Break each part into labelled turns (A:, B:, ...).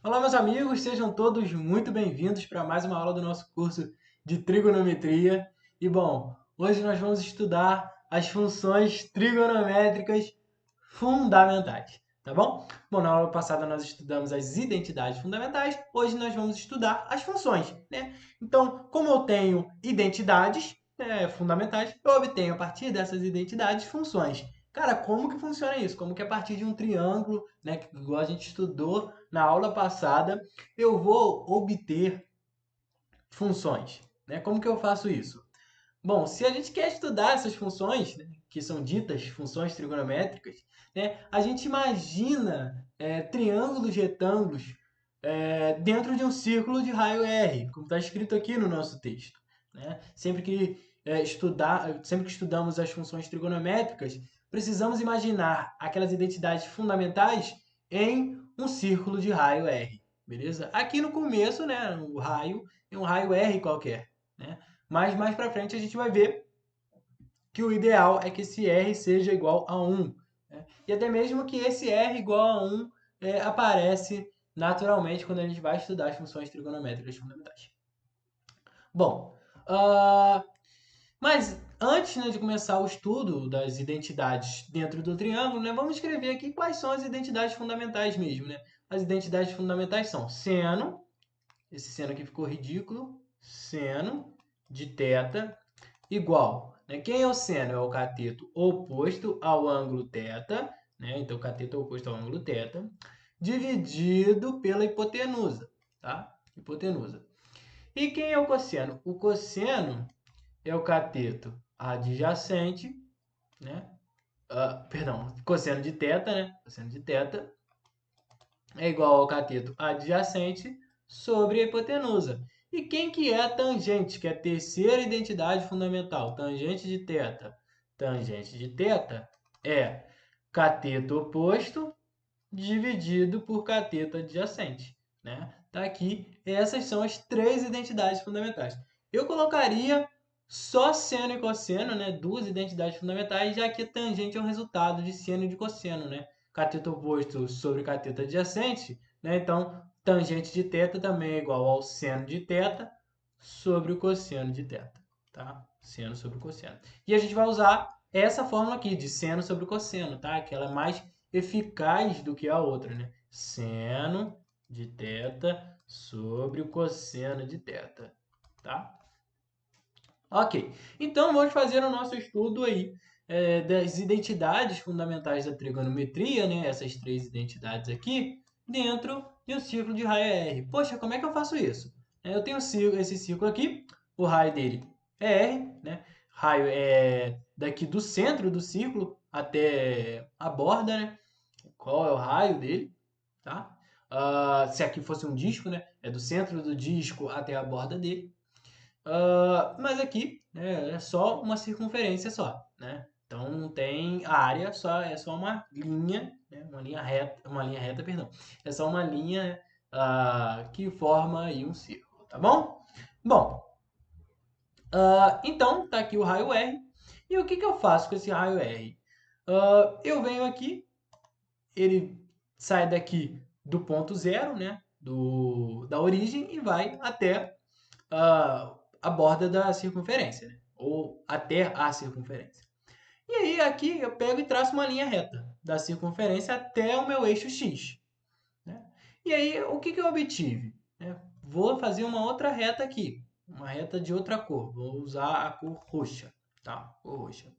A: Olá, meus amigos, sejam todos muito bem-vindos para mais uma aula do nosso curso de trigonometria. E bom, hoje nós vamos estudar as funções trigonométricas fundamentais, tá bom? Bom, na aula passada nós estudamos as identidades fundamentais, hoje nós vamos estudar as funções, né? Então, como eu tenho identidades, fundamentais, eu obtenho a partir dessas identidades funções. Cara, como que funciona isso? Como que a partir de um triângulo, né, que igual a gente estudou na aula passada, eu vou obter funções, né? Como que eu faço isso? Bom, se a gente quer estudar essas funções, né, que são ditas funções trigonométricas, né, a gente imagina triângulos retângulos dentro de um círculo de raio R, como está escrito aqui no nosso texto. Né? Sempre que estudamos as funções trigonométricas, precisamos imaginar aquelas identidades fundamentais em um círculo de raio R. Beleza? Aqui no começo, né, o raio é um raio R qualquer. Né? Mas mais para frente a gente vai ver que o ideal é que esse R seja igual a 1. Né? E até mesmo que esse R igual a 1 aparece naturalmente quando a gente vai estudar as funções trigonométricas fundamentais. Bom, mas antes, né, de começar o estudo das identidades dentro do triângulo, né, vamos escrever aqui quais são as identidades fundamentais mesmo. Né? As identidades fundamentais são seno, esse seno aqui ficou ridículo, seno de θ igual. Né? Quem é o seno? É o cateto oposto ao ângulo θ, né? Então, o cateto é oposto ao ângulo θ, dividido pela hipotenusa. Tá? Hipotenusa. E quem é o cosseno? O cosseno é o cateto adjacente, né? Perdão, cosseno de θ, né? Cosseno de θ é igual ao cateto adjacente sobre a hipotenusa. E quem que é a tangente, que é a terceira identidade fundamental? Tangente de θ. Tangente de θ é cateto oposto dividido por cateto adjacente. Né? Tá aqui, essas são as três identidades fundamentais. Eu colocaria só seno e cosseno, né? Duas identidades fundamentais, já que tangente é um resultado de seno e de cosseno. Né? Cateto oposto sobre cateto adjacente, né? Então, tangente de θ também é igual ao seno de θ sobre o cosseno de θ. Tá? Seno sobre cosseno. E a gente vai usar essa fórmula aqui de seno sobre cosseno, tá? Que ela é mais eficaz do que a outra, né? Seno de θ sobre o cosseno de θ, tá? Ok, então vamos fazer o nosso estudo aí das identidades fundamentais da trigonometria, né? Essas três identidades aqui, dentro de um círculo de raio R. Poxa, como é que eu faço isso? Eu tenho esse círculo aqui, o raio dele é R, né? Raio é daqui do centro do círculo até a borda, né? Qual é o raio dele, tá? Se aqui fosse um disco, né? É do centro do disco até a borda dele. Mas aqui, né, é só uma circunferência só, né? Então não tem a área, é só uma linha, né? Uma linha reta, perdão. É só uma linha que forma aí um círculo, tá bom? Bom, então tá aqui o raio R. E o que que eu faço com esse raio R? Eu venho aqui, ele sai daqui do ponto zero, né? Da origem e vai até a borda da circunferência, né? Ou até a circunferência. E aí aqui eu pego e traço uma linha reta da circunferência até o meu eixo x. Né? E aí o que, que eu obtive? Vou fazer uma outra reta aqui, uma reta de outra cor. Vou usar a cor roxa, tá? Cor roxa.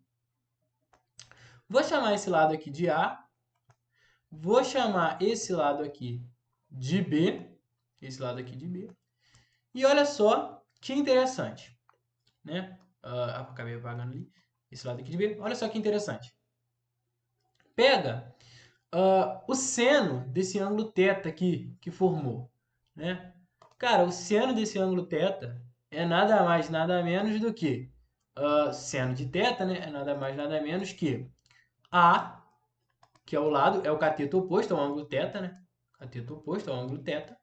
A: Vou chamar esse lado aqui de A. Vou chamar esse lado aqui de B. Esse lado aqui de B. E olha só que interessante, né? Acabei apagando ali. Esse lado aqui de B. Olha só que interessante. Pega o seno desse ângulo θ aqui que formou, né? Cara, o seno desse ângulo θ é nada mais, nada menos do que seno de θ, né? É nada mais, nada menos que A, que é o lado, é o cateto oposto ao ângulo θ, né? Cateto oposto ao ângulo θ.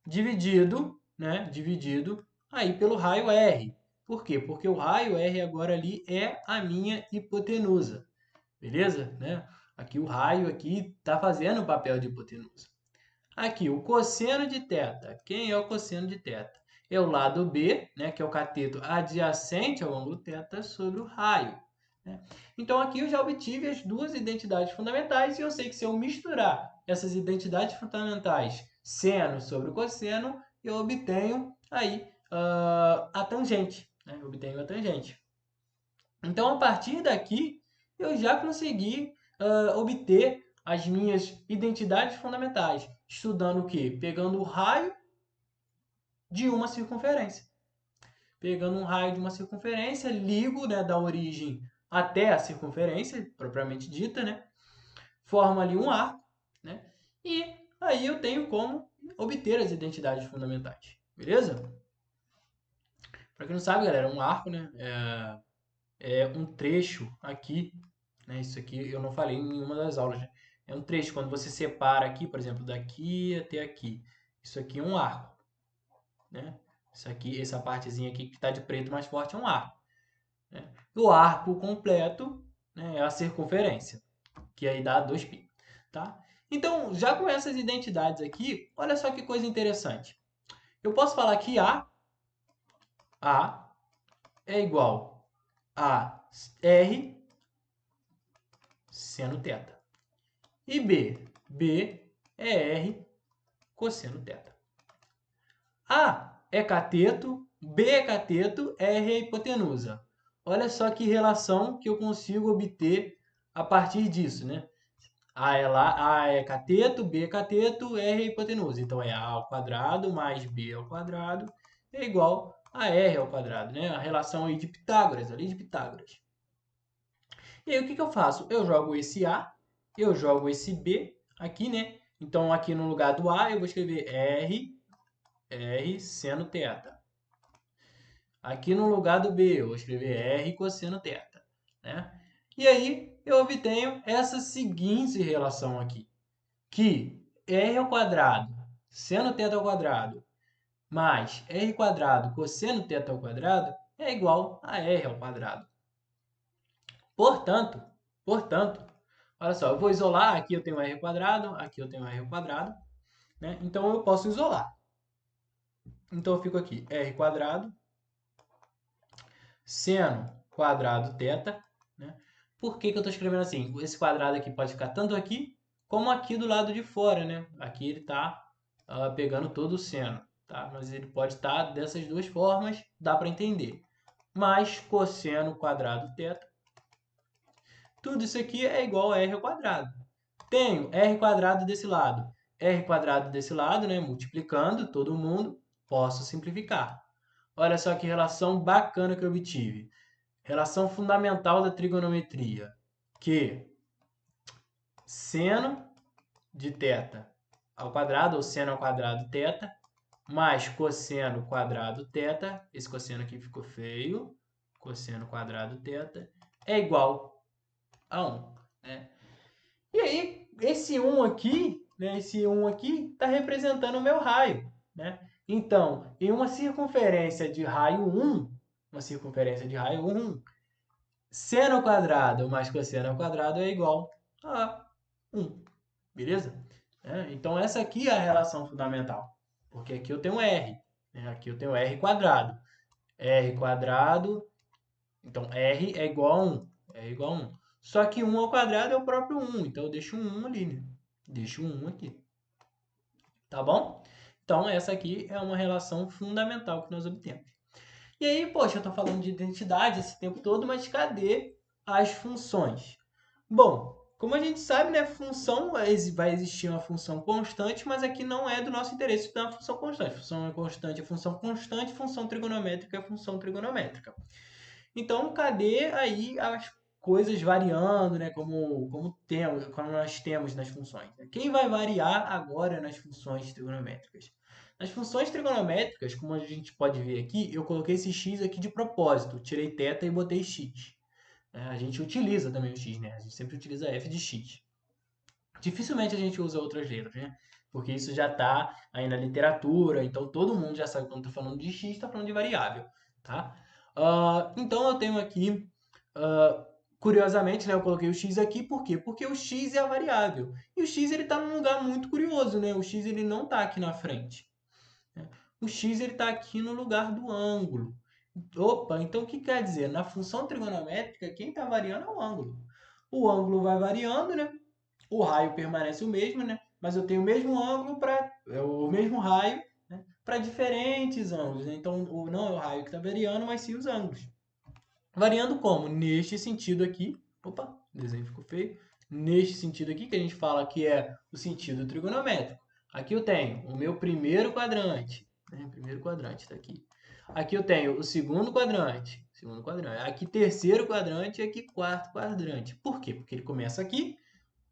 A: Dividido, né? Dividido aí pelo raio R. Por quê? Porque o raio R agora ali é a minha hipotenusa. Beleza? Né? Aqui o raio aqui está fazendo o papel de hipotenusa. Aqui, o cosseno de θ. Quem é o cosseno de θ? É o lado B, né, que é o cateto adjacente ao ângulo θ sobre o raio. Né? Então, aqui eu já obtive as duas identidades fundamentais e eu sei que se eu misturar essas identidades fundamentais, seno sobre o cosseno, eu obtenho aí a tangente. Né? Eu obtenho a tangente. Então, a partir daqui, eu já consegui obter as minhas identidades fundamentais. Estudando o quê? Pegando o raio de uma circunferência. Pegando um raio de uma circunferência, ligo, né, da origem até a circunferência, propriamente dita, né? Formo ali um arco, né? E aí eu tenho como obter as identidades fundamentais. Beleza? Para quem não sabe, galera, um arco, né, é um trecho aqui, né? Isso aqui eu não falei em nenhuma das aulas, né? É um trecho, quando você separa aqui, por exemplo, daqui até aqui. Isso aqui é um arco, né? Isso aqui, essa partezinha aqui que está de preto mais forte é um arco. Né? O arco completo, né, é a circunferência, que aí dá 2π. Tá? Então, já com essas identidades aqui, olha só que coisa interessante. Eu posso falar que A é igual a R seno θ. E B é R cosseno θ. A é cateto, B é cateto, R é hipotenusa. Olha só que relação que eu consigo obter a partir disso, né? A é cateto, B é cateto, R é hipotenusa. Então é A ao quadrado mais B ao quadrado é igual a R ao quadrado, né? A relação aí de Pitágoras, a lei de Pitágoras. E aí o que eu faço? Eu jogo esse A, eu jogo esse B aqui, né? Então aqui no lugar do A eu vou escrever R seno θ. Aqui no lugar do B eu vou escrever R cosseno θ. Né? E aí eu obtenho essa seguinte relação aqui, que R ao quadrado seno θ ao quadrado mais R quadrado cosseno θ ao quadrado é igual a R ao quadrado. Portanto, olha só, eu vou isolar, aqui eu tenho R quadrado, aqui eu tenho R ao quadrado, né? Então eu posso isolar. Então eu fico aqui, R quadrado seno quadrado θ, né? Por que eu estou escrevendo assim? Esse quadrado aqui pode ficar tanto aqui como aqui do lado de fora, né? Aqui ele está pegando todo o seno, tá? Mas ele pode estar dessas duas formas, dá para entender. Mais cosseno quadrado θ. Tudo isso aqui é igual a r ao quadrado. Tenho r quadrado desse lado, r quadrado desse lado, né? Multiplicando todo mundo, posso simplificar. Olha só que relação bacana que eu obtive. Relação fundamental da trigonometria, que seno de θ ao quadrado, ou seno ao quadrado θ, mais cosseno quadrado θ, esse cosseno aqui ficou feio, cosseno quadrado θ, é igual a 1. Né? E aí, esse 1 aqui, né, esse 1 aqui está representando o meu raio. Né? Então, em uma circunferência de raio 1, seno ao quadrado mais cosseno ao quadrado é igual a 1. Beleza? Então, essa aqui é a relação fundamental. Porque aqui eu tenho R. Né? Aqui eu tenho R quadrado. R quadrado. Então, R é igual a 1. É igual a 1. Só que 1 ao quadrado é o próprio 1. Então, eu deixo um 1 ali. Né? Deixo um 1 aqui. Tá bom? Então, essa aqui é uma relação fundamental que nós obtemos. E aí, poxa, eu estou falando de identidade esse tempo todo, mas cadê as funções? Bom, como a gente sabe, né, função vai existir uma função constante, mas aqui não é do nosso interesse estudar uma função constante. Função constante é função constante, função trigonométrica é função trigonométrica. Então, cadê aí as coisas variando, né, como nós temos nas funções? Quem vai variar agora nas funções trigonométricas? Nas funções trigonométricas, como a gente pode ver aqui, eu coloquei esse x aqui de propósito, tirei θ e botei x. A gente utiliza também o x, né? A gente sempre utiliza f de x. Dificilmente a gente usa outras letras, né? Porque isso já está aí na literatura, então todo mundo já sabe quando está falando de x, está falando de variável, tá? Então eu tenho aqui Curiosamente, né, eu coloquei o x aqui, por quê? Porque o x é a variável. E o x está num lugar muito curioso, né? O x ele não está aqui na frente, né? O x está aqui no lugar do ângulo. Opa, então o que quer dizer? Na função trigonométrica, quem está variando é o ângulo. O ângulo vai variando, né? O raio permanece o mesmo, né? Mas eu tenho o mesmo ângulo para o mesmo raio, né? Para diferentes ângulos, né? Então, não é o raio que está variando, mas sim os ângulos. Variando como? Neste sentido aqui. Opa, o desenho ficou feio. Neste sentido aqui, que a gente fala que é o sentido trigonométrico. Aqui eu tenho o meu primeiro quadrante. Né? Primeiro quadrante está aqui. Aqui eu tenho o segundo quadrante. Segundo quadrante. Aqui terceiro quadrante e aqui quarto quadrante. Por quê? Porque ele começa aqui,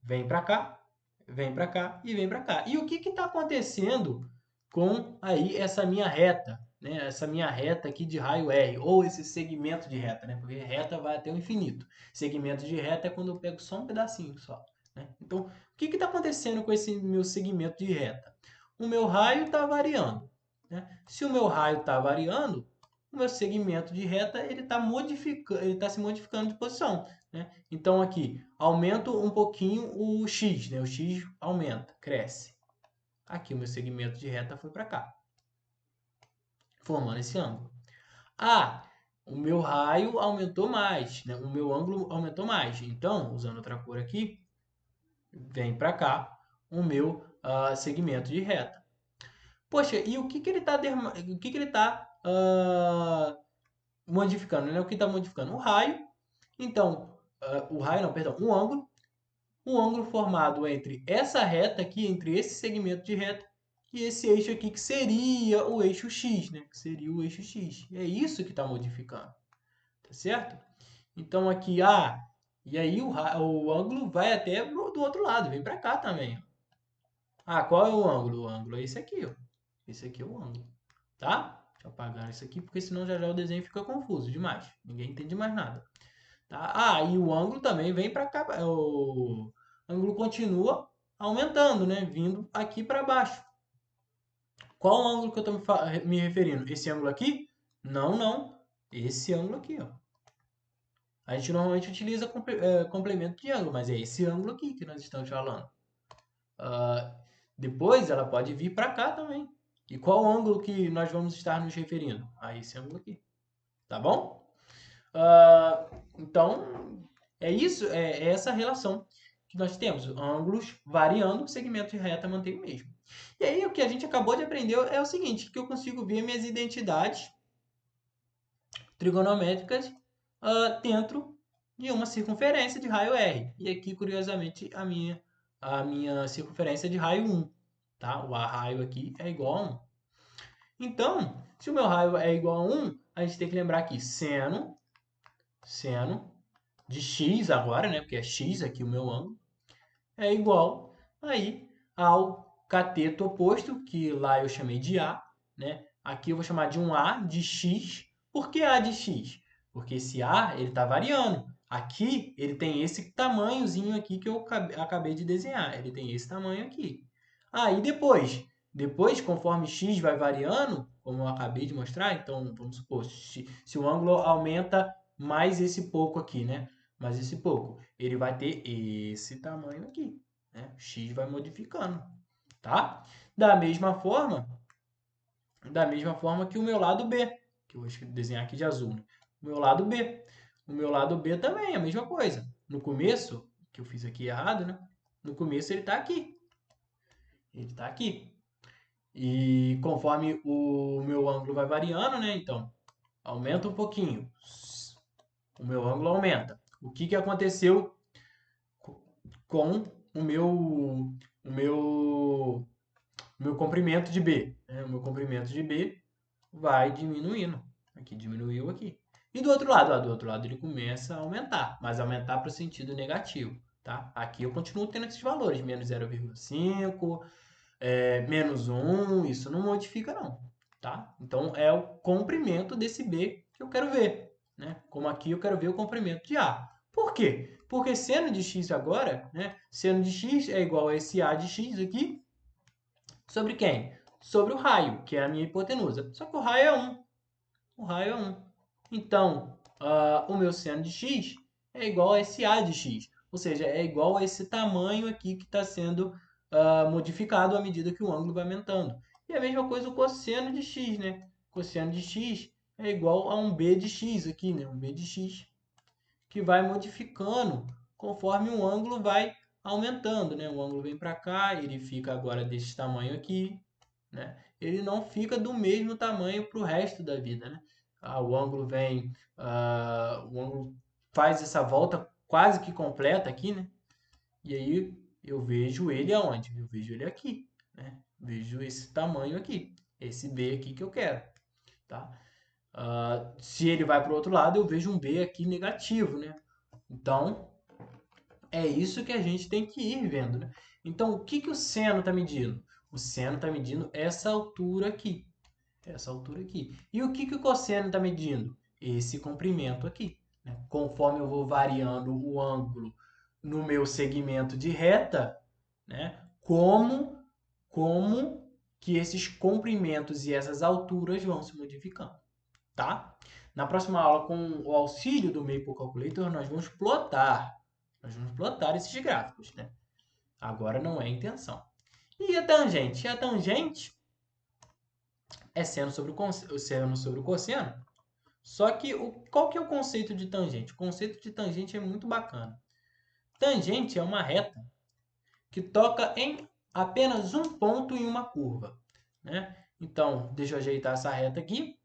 A: vem para cá, vem para cá e vem para cá. E o que está acontecendo com aí essa minha reta? Né? Essa minha reta aqui de raio R, ou esse segmento de reta, né? Porque reta vai até o infinito. Segmento de reta é quando eu pego só um pedacinho só. Né? Então, o que está acontecendo com esse meu segmento de reta? O meu raio está variando. Né? Se o meu raio está variando, o meu segmento de reta ele está se modificando de posição. Né? Então, aqui, aumento um pouquinho o x. Né? O x aumenta, cresce. Aqui o meu segmento de reta foi para cá, formando esse ângulo. Ah, o meu raio aumentou mais, né? O meu ângulo aumentou mais. Então, usando outra cor aqui, vem para cá o meu segmento de reta. Poxa, e o que, que ele está modificando? Né? O que está modificando? O raio. Então, o raio não, perdão, o ângulo. O ângulo formado entre essa reta aqui, entre esse segmento de reta, e esse eixo aqui, que seria o eixo x, né? Que seria o eixo x. É isso que está modificando, tá certo? Então aqui, e aí o ângulo vai até do outro lado, vem para cá também. Qual é o ângulo? O ângulo é esse aqui, ó. Esse aqui é o ângulo, tá? Deixa eu apagar isso aqui, porque senão já o desenho fica confuso demais. Ninguém entende mais nada. Tá? E o ângulo também vem para cá. O ângulo continua aumentando, né? Vindo aqui para baixo. Qual o ângulo que eu estou me referindo? Esse ângulo aqui? Não, não. Esse ângulo aqui, ó. A gente normalmente utiliza complemento de ângulo, mas é esse ângulo aqui que nós estamos falando. Depois ela pode vir para cá também. E qual o ângulo que nós vamos estar nos referindo? A esse ângulo aqui. Tá bom? Então, é isso, é essa relação que nós temos. Ângulos variando, o segmento de reta mantém o mesmo. E aí, o que a gente acabou de aprender é o seguinte, que eu consigo ver minhas identidades trigonométricas dentro de uma circunferência de raio R. E aqui, curiosamente, a minha circunferência é de raio 1. Tá? O raio aqui é igual a 1. Então, se o meu raio é igual a 1, a gente tem que lembrar que seno de x agora, né? Porque é x aqui o meu ângulo, é igual aí ao cateto oposto, que lá eu chamei de A, né? Aqui eu vou chamar de um A de x. Por que A de x? Porque esse A ele está variando. Aqui ele tem esse tamanhozinho aqui que eu acabei de desenhar. Ele tem esse tamanho aqui. E depois, conforme x vai variando, como eu acabei de mostrar, então vamos supor, se o ângulo aumenta mais esse pouco aqui, né? Mais esse pouco, ele vai ter esse tamanho aqui, né? X vai modificando, tá? Da mesma forma que o meu lado B, que eu vou desenhar aqui de azul, né? O meu lado B. O meu lado B também é a mesma coisa. No começo, que eu fiz aqui errado, né? No começo ele está aqui. Ele está aqui. E conforme o meu ângulo vai variando, né? Então, aumenta um pouquinho. O meu ângulo aumenta. O que, que aconteceu com o meu comprimento de B? O meu comprimento de B vai diminuindo. Aqui diminuiu aqui. E do outro lado? Do outro lado ele começa a aumentar, mas aumentar para o sentido negativo. Tá? Aqui eu continuo tendo esses valores, menos 0,5, menos 1, isso não modifica não. Tá? Então é o comprimento desse B que eu quero ver. Né? Como aqui eu quero ver o comprimento de A. Por quê? Porque seno de x agora, né? Seno de x é igual a esse A de x aqui, sobre quem? Sobre o raio, que é a minha hipotenusa. Só que o raio é 1. O raio é 1. Então, o meu seno de x é igual a SA de x. Ou seja, é igual a esse tamanho aqui que está sendo modificado à medida que o ângulo vai aumentando. E a mesma coisa o cosseno de x, né? Cosseno de x é igual a um b de x aqui, né? Um b de x que vai modificando conforme o ângulo vai aumentando, né? O ângulo vem para cá, ele fica agora desse tamanho aqui, né? Ele não fica do mesmo tamanho para o resto da vida, né? O ângulo vem, o ângulo faz essa volta quase que completa aqui, né? E aí eu vejo ele aonde? Eu vejo ele aqui, né? Vejo esse tamanho aqui, esse B aqui que eu quero, tá? Se ele vai para o outro lado, eu vejo um B aqui negativo, né? Então, é isso que a gente tem que ir vendo, né? Então, o que que o seno está medindo? O seno está medindo essa altura aqui. Essa altura aqui. E o que que o cosseno está medindo? Esse comprimento aqui, né? Conforme eu vou variando o ângulo no meu segmento de reta, né? Como que esses comprimentos e essas alturas vão se modificando, tá? Na próxima aula, com o auxílio do Maple Calculator, nós vamos plotar. Nós vamos plotar esses gráficos, né? Agora não é a intenção. E a tangente? A tangente é seno sobre o cosseno. Só que qual que é o conceito de tangente? O conceito de tangente é muito bacana. Tangente é uma reta que toca em apenas um ponto em uma curva, né? Então, deixa eu ajeitar essa reta aqui.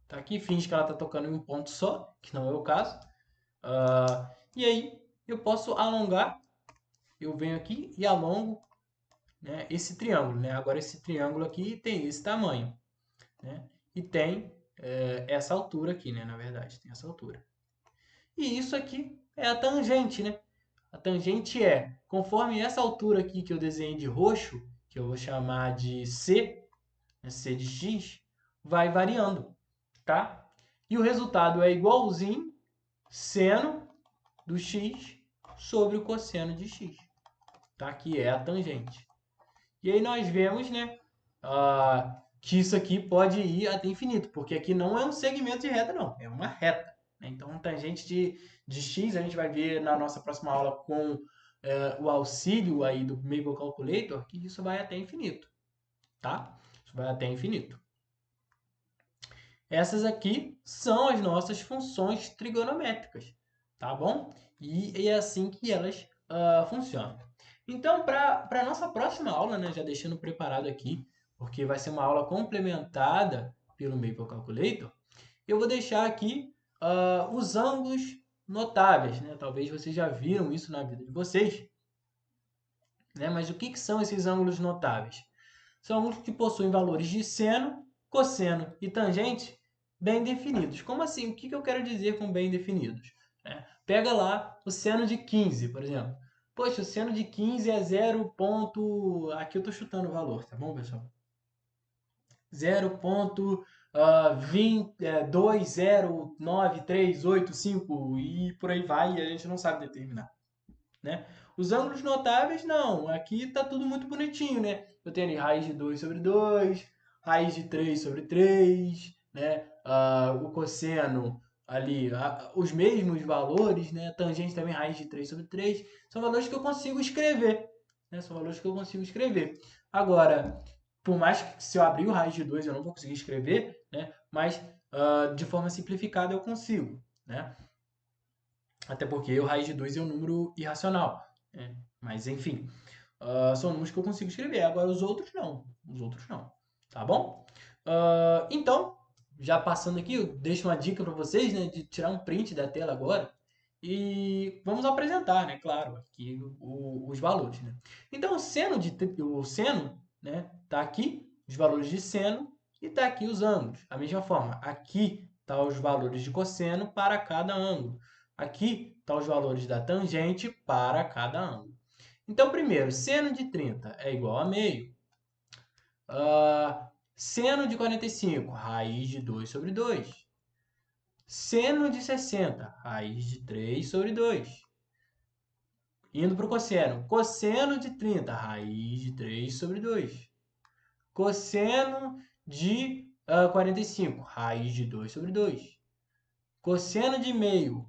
A: Tá aqui, finge que ela está tocando em um ponto só, que não é o caso. E aí, eu posso alongar. Eu venho aqui e alongo, né, esse triângulo, né? Agora esse triângulo aqui tem esse tamanho, né? E tem essa altura aqui, né? Na verdade, tem essa altura. E isso aqui é a tangente, né? A tangente é, conforme essa altura aqui que eu desenhei de roxo, que eu vou chamar de C, né, C de x, vai variando, tá? E o resultado é igualzinho seno do x sobre o cosseno de x, tá? Que é a tangente. E aí nós vemos, né, que isso aqui pode ir até infinito, porque aqui não é um segmento de reta, não, é uma reta, né? Então, tangente de x, a gente vai ver na nossa próxima aula com o auxílio aí do Maple Calculator, que isso vai até infinito, tá? Isso vai até infinito. Essas aqui são as nossas funções trigonométricas, tá bom? E é assim que elas funcionam. Então, para a nossa próxima aula, né, já deixando preparado aqui, porque vai ser uma aula complementada pelo Maple Calculator, eu vou deixar aqui os ângulos notáveis, né? Talvez vocês já viram isso na vida de vocês, né? Mas o que, que são esses ângulos notáveis? São ângulos que possuem valores de seno, cosseno e tangente bem definidos. Como assim? O que, que eu quero dizer com bem definidos? Pega lá o seno de 15, por exemplo. Poxa, o seno de 15 é 0. Aqui eu estou chutando o valor, tá bom, pessoal? 0.20938 e por aí vai, e a gente não sabe determinar, né? Os ângulos notáveis, não. Aqui está tudo muito bonitinho, né? Eu tenho ali raiz de 2 sobre 2, raiz de 3 sobre 3, né? O cosseno ali, os mesmos valores, né? Tangente também, raiz de 3 sobre 3. São valores que eu consigo escrever, né? São valores que eu consigo escrever. Agora, por mais que se eu abrir o raiz de 2 eu não vou conseguir escrever, né? Mas de forma simplificada eu consigo, né? Até porque o raiz de 2 é um número irracional, né? Mas enfim, são números que eu consigo escrever. Agora os outros não. Os outros não. Tá bom? Então, já passando aqui, eu deixo uma dica para vocês, né, de tirar um print da tela agora. E vamos apresentar, né, claro, aqui os valores, né? Então, o seno, né, tá aqui, os valores de seno, e tá aqui os ângulos. Da mesma forma, aqui tá os valores de cosseno para cada ângulo. Aqui estão os valores da tangente para cada ângulo. Então, primeiro, seno de 30 é igual a meio. Seno de 45, raiz de 2 sobre 2. Seno de 60, raiz de 3 sobre 2. Indo para o cosseno. Cosseno de 30, raiz de 3 sobre 2. Cosseno de 45, raiz de 2 sobre 2. Cosseno de meio,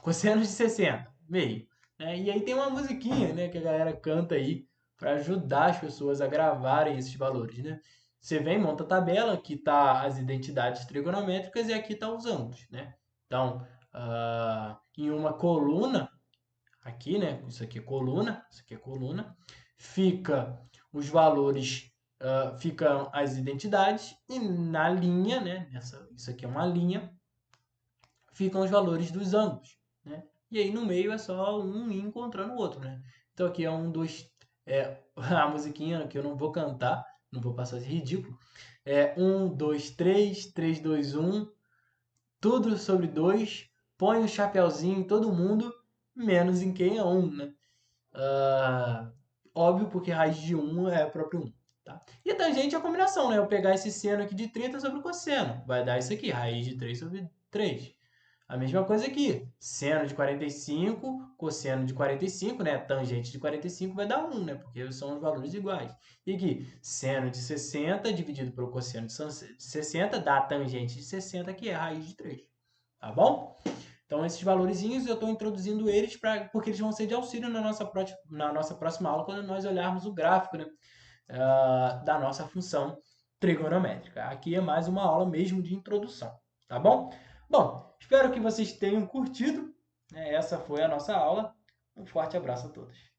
A: Cosseno de 60, meio. Né? E aí tem uma musiquinha, né, que a galera canta aí para ajudar as pessoas a gravarem esses valores, né? Você vem, monta a tabela, aqui tá as identidades trigonométricas e aqui tá os ângulos, né? Então, em uma coluna, aqui, né? Isso aqui é coluna, isso aqui é coluna, fica os valores, ficam as identidades e na linha, né? Isso aqui é uma linha, ficam os valores dos ângulos, né? E aí no meio é só um ir encontrando o outro, né? Então aqui é um, dois, a musiquinha que eu não vou cantar, não vou passar de ridículo. É 1, 2, 3, 3, 2, 1, tudo sobre 2, põe o chapéuzinho em todo mundo, menos em quem é 1, né? Óbvio, porque raiz de 1 é próprio 1. Tá? E a tangente é a combinação, né? Eu pegar esse seno aqui de 30 sobre o cosseno. Vai dar isso aqui, raiz de 3 sobre 3. A mesma coisa aqui. Seno de 45, cosseno de 45, né? Tangente de 45 vai dar 1, né? Porque são os valores iguais. E aqui, seno de 60 dividido pelo cosseno de 60 dá a tangente de 60, que é a raiz de 3. Tá bom? Então, esses valorzinhos eu estou introduzindo eles porque eles vão ser de auxílio na nossa próxima aula, quando nós olharmos o gráfico, né, da nossa função trigonométrica. Aqui é mais uma aula mesmo de introdução, tá bom? Bom, espero que vocês tenham curtido. Essa foi a nossa aula. Um forte abraço a todos.